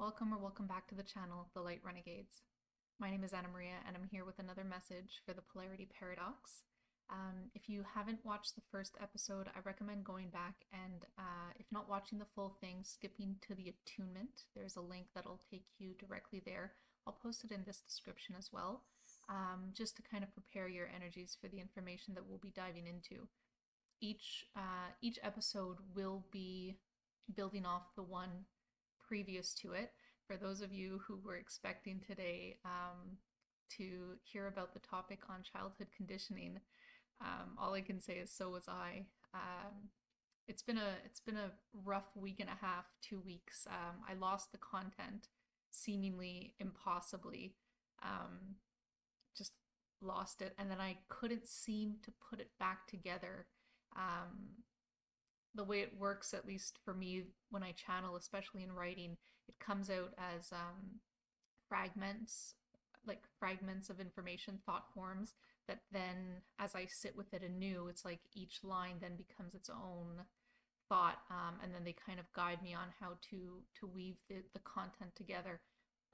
Welcome or welcome back to the channel, The Light Renegades. My name is Anna Maria and I'm here with another message for the Polarity Paradox. If you haven't watched the first episode, I recommend going back and if not watching the full thing, skipping to the attunement. There's a link that'll take you directly there. I'll post it in this description as well, just to kind of prepare your energies for the information that we'll be diving into. Each episode will be building off the one previous to it. For those of you who were expecting today to hear about the topic on childhood conditioning, all I can say is so was I. It's been a rough week and a half, 2 weeks. I lost the content seemingly impossibly. Just lost it, and then I couldn't seem to put it back together. The way it works, at least for me, when I channel, especially in writing, it comes out as fragments, like fragments of information, thought forms, that then, as I sit with it anew, it's like each line then becomes its own thought, and then they kind of guide me on how to weave the content together.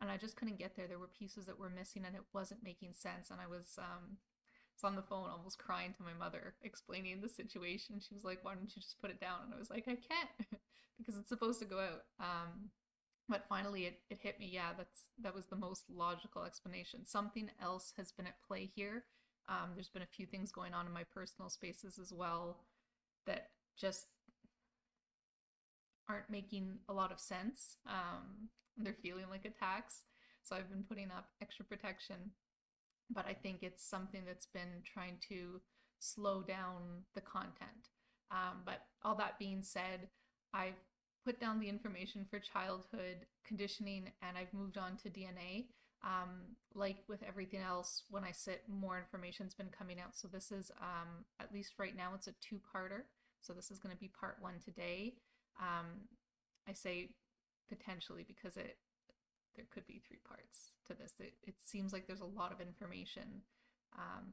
And I just couldn't get there. There were pieces that were missing, and it wasn't making sense, and I was on the phone almost crying to my mother, explaining the situation. She was like, why don't you just put it down? And I was like, I can't because it's supposed to go out. But finally it hit me. Yeah, that was the most logical explanation. Something else has been at play here. There's been a few things going on in my personal spaces as well that just aren't making a lot of sense. They're feeling like attacks. So I've been putting up extra protection, but I think it's something that's been trying to slow down the content. But all that being said, I've put down the information for childhood conditioning and I've moved on to DNA. Like with everything else, when I sit, more information's been coming out. So this is, at least right now, it's a two-parter. So this is going to be part one today. I say potentially because there could be three parts to this. It seems like there's a lot of information.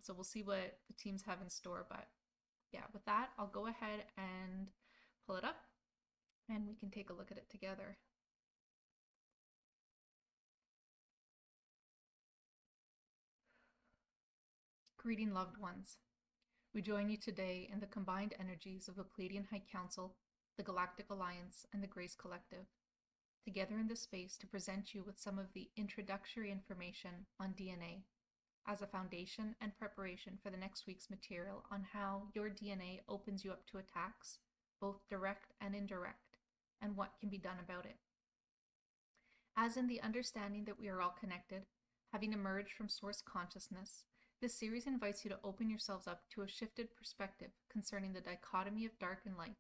So we'll see what the teams have in store. But yeah, with that, I'll go ahead and pull it up and we can take a look at it together. Greeting, loved ones. We join you today in the combined energies of the Pleiadian High Council, the Galactic Alliance, and the Grace Collective, together in this space to present you with some of the introductory information on DNA as a foundation and preparation for the next week's material on how your DNA opens you up to attacks, both direct and indirect, and what can be done about it. As in the understanding that we are all connected, having emerged from source consciousness, this series invites you to open yourselves up to a shifted perspective concerning the dichotomy of dark and light,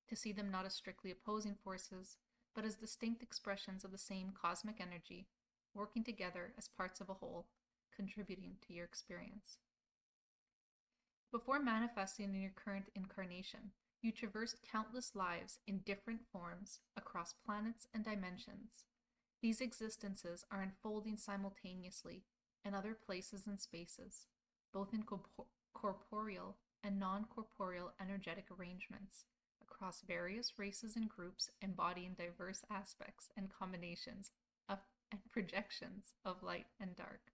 to see them not as strictly opposing forces, but as distinct expressions of the same cosmic energy, working together as parts of a whole, contributing to your experience. Before manifesting in your current incarnation, you traversed countless lives in different forms across planets and dimensions. These existences are unfolding simultaneously in other places and spaces, both in corporeal and non-corporeal energetic arrangements, across various races and groups embodying diverse aspects and combinations of and projections of light and dark.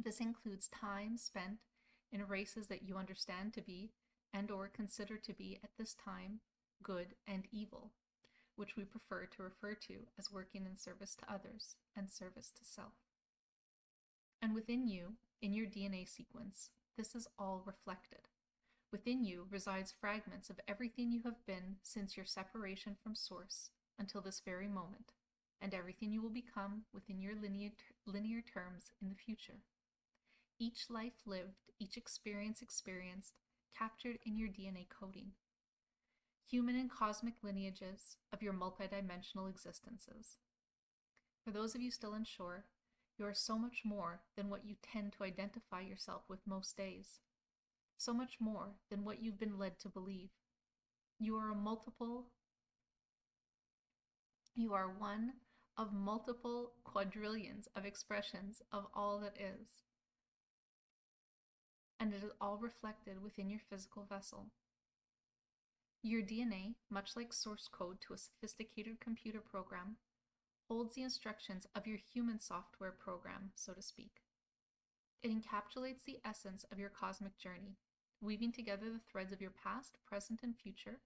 This includes time spent in races that you understand to be and or consider to be at this time good and evil, which we prefer to refer to as working in service to others and service to self. And within you, in your DNA sequence, this is all reflected. Within you resides fragments of everything you have been since your separation from Source until this very moment, and everything you will become within your linear terms in the future. Each life lived, each experience experienced, captured in your DNA coding. Human and cosmic lineages of your multidimensional existences. For those of you still unsure, you are so much more than what you tend to identify yourself with most days. So much more than what you've been led to believe. You are one of multiple quadrillions of expressions of all that is. And it is all reflected within your physical vessel. Your DNA, much like source code to a sophisticated computer program, holds the instructions of your human software program, so to speak. It encapsulates the essence of your cosmic journey, weaving together the threads of your past, present, and future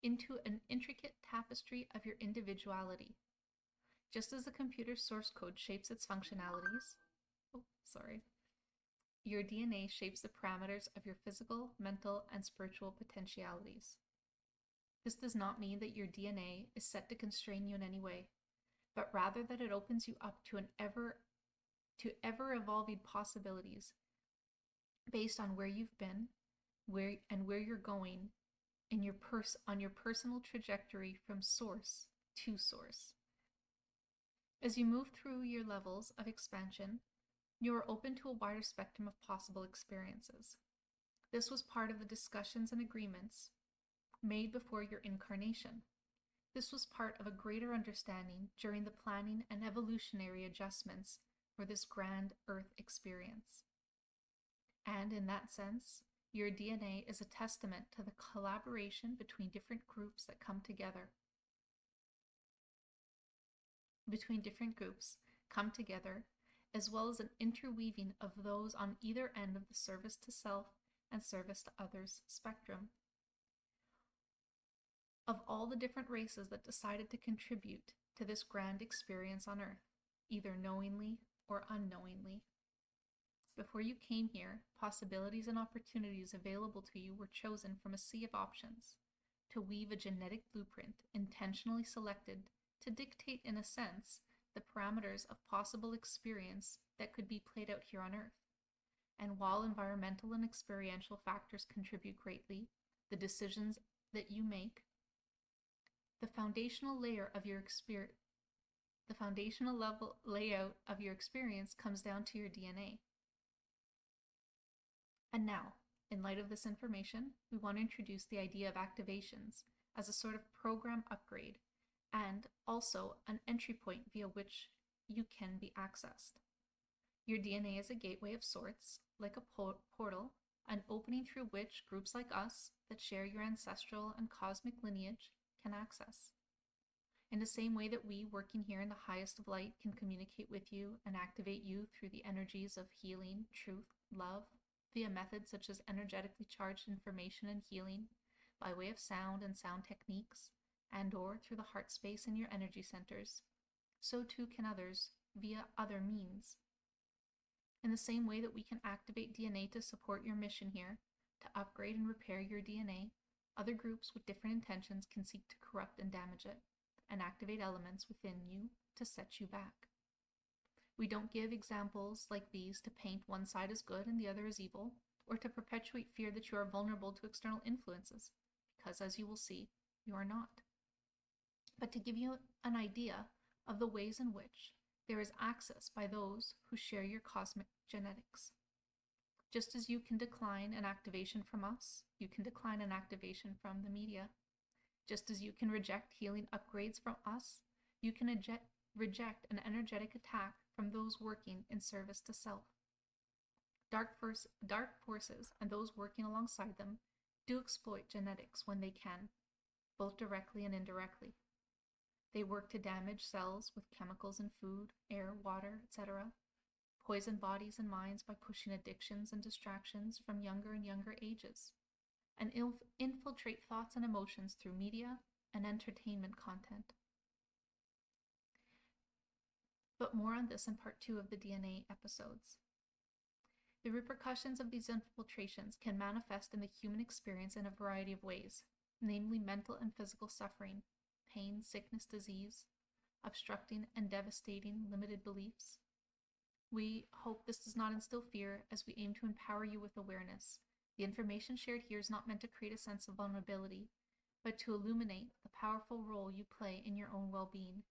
into an intricate tapestry of your individuality. Just as the computer's source code shapes its functionalities, your DNA shapes the parameters of your physical, mental, and spiritual potentialities. This does not mean that your DNA is set to constrain you in any way, but rather that it opens you up to ever evolving possibilities based on where you've been, where you're going on your personal trajectory from source to source. As you move through your levels of expansion, you are open to a wider spectrum of possible experiences. This was part of the discussions and agreements made before your incarnation. This was part of a greater understanding during the planning and evolutionary adjustments for this grand Earth experience. And in that sense, your DNA is a testament to the collaboration between different groups that come together. As well as an interweaving of those on either end of the service to self and service to others spectrum. Of all the different races that decided to contribute to this grand experience on Earth, either knowingly or unknowingly. Before you came here, possibilities and opportunities available to you were chosen from a sea of options to weave a genetic blueprint intentionally selected to dictate, in a sense, the parameters of possible experience that could be played out here on Earth. And while environmental and experiential factors contribute greatly, the decisions that you make, the foundational layout of your experience comes down to your DNA. And now, in light of this information, we want to introduce the idea of activations as a sort of program upgrade and also an entry point via which you can be accessed. Your DNA is a gateway of sorts, like a portal, an opening through which groups like us that share your ancestral and cosmic lineage can access. In the same way that we, working here in the highest of light, can communicate with you and activate you through the energies of healing, truth, love, via methods such as energetically charged information and healing, by way of sound and sound techniques, and/or through the heart space in your energy centers, so too can others via other means. In the same way that we can activate DNA to support your mission here, to upgrade and repair your DNA, other groups with different intentions can seek to corrupt and damage it, and activate elements within you to set you back. We don't give examples like these to paint one side as good and the other as evil, or to perpetuate fear that you are vulnerable to external influences, because as you will see, you are not. But to give you an idea of the ways in which there is access by those who share your cosmic genetics. Just as you can decline an activation from us, you can decline an activation from the media. Just as you can reject healing upgrades from us, you can reject an energetic attack from those working in service to self. Dark forces and those working alongside them do exploit genetics when they can, both directly and indirectly. They work to damage cells with chemicals in food, air, water, etc., poison bodies and minds by pushing addictions and distractions from younger and younger ages, and infiltrate thoughts and emotions through media and entertainment content. But more on this in part 2 of the DNA episodes. The repercussions of these infiltrations can manifest in the human experience in a variety of ways, namely mental and physical suffering, pain, sickness, disease, obstructing and devastating limited beliefs. We hope this does not instill fear as we aim to empower you with awareness. The information shared here is not meant to create a sense of vulnerability, but to illuminate the powerful role you play in your own well-being.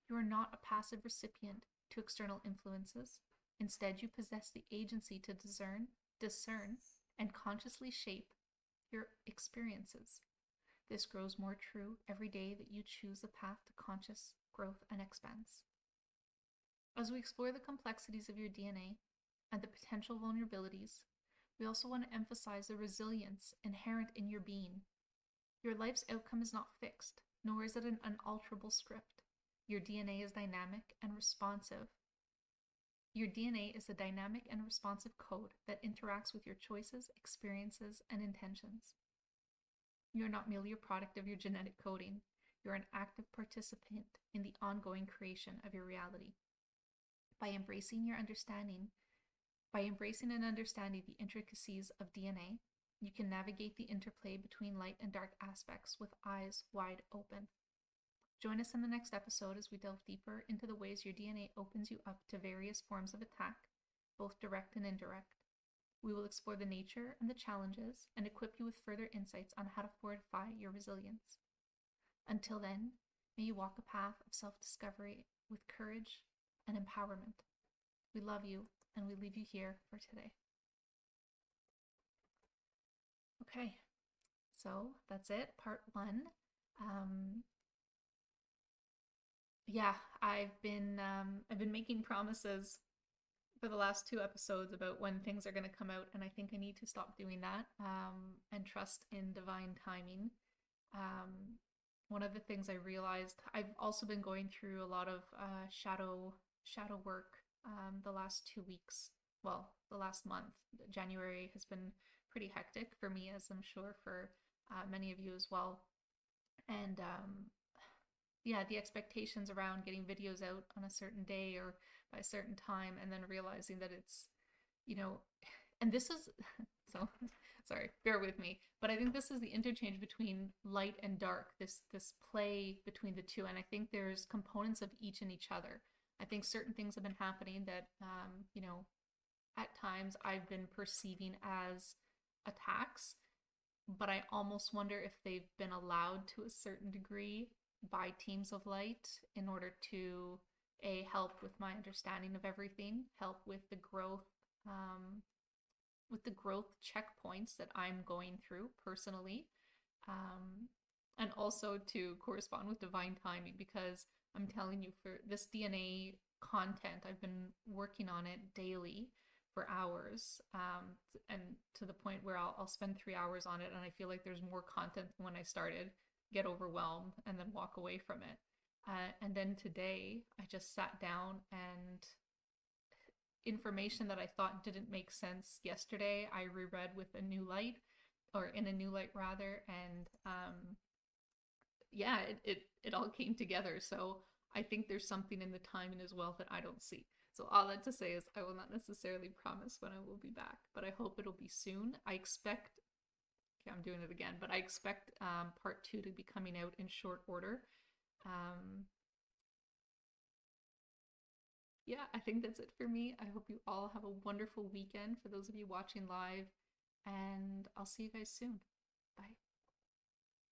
You are not a passive recipient to external influences. Instead, you possess the agency to discern, and consciously shape your experiences. This grows more true every day that you choose the path to conscious growth and expanse. As we explore the complexities of your DNA and the potential vulnerabilities, we also want to emphasize the resilience inherent in your being. Your life's outcome is not fixed, nor is it an unalterable script. Your DNA is dynamic and responsive. Your DNA is a dynamic and responsive code that interacts with your choices, experiences, and intentions. You are not merely a product of your genetic coding. You're an active participant in the ongoing creation of your reality. By embracing and understanding the intricacies of DNA, you can navigate the interplay between light and dark aspects with eyes wide open. Join us in the next episode as we delve deeper into the ways your DNA opens you up to various forms of attack, both direct and indirect. We will explore the nature and the challenges and equip you with further insights on how to fortify your resilience. Until then, may you walk a path of self-discovery with courage and empowerment. We love you, and we leave you here for today. Okay, so that's it, part 1. Yeah, I've been making promises for the last 2 episodes about when things are going to come out, and I think I need to stop doing that and trust in divine timing. One of the things I realized, I've also been going through a lot of shadow work the last 2 weeks. Well, the last month. January has been pretty hectic for me, as I'm sure for many of you as well. And yeah, the expectations around getting videos out on a certain day or by a certain time, and then realizing that it's, and this is, so sorry, bear with me, but I think this is the interchange between light and dark, this play between the two, and I think there's components of each in each other. I think certain things have been happening that, at times I've been perceiving as attacks, but I almost wonder if they've been allowed to a certain degree by teams of light in order to help with my understanding of everything, help with the growth checkpoints that I'm going through personally, and also to correspond with divine timing, because I'm telling you, for this DNA content, I've been working on it daily for hours, and to the point where I'll spend 3 hours on it, and I feel like there's more content than when I started, get overwhelmed, and then walk away from it. And then today, I just sat down, and information that I thought didn't make sense yesterday, I reread with a new light, or in a new light rather, and yeah, it all came together. So I think there's something in the timing as well that I don't see. So all that to say is I will not necessarily promise when I will be back, but I hope it'll be soon. I expect, okay, I'm doing it again, but I expect part 2 to be coming out in short order. Yeah, I think that's it for me. I hope you all have a wonderful weekend for those of you watching live, and I'll see you guys soon. Bye.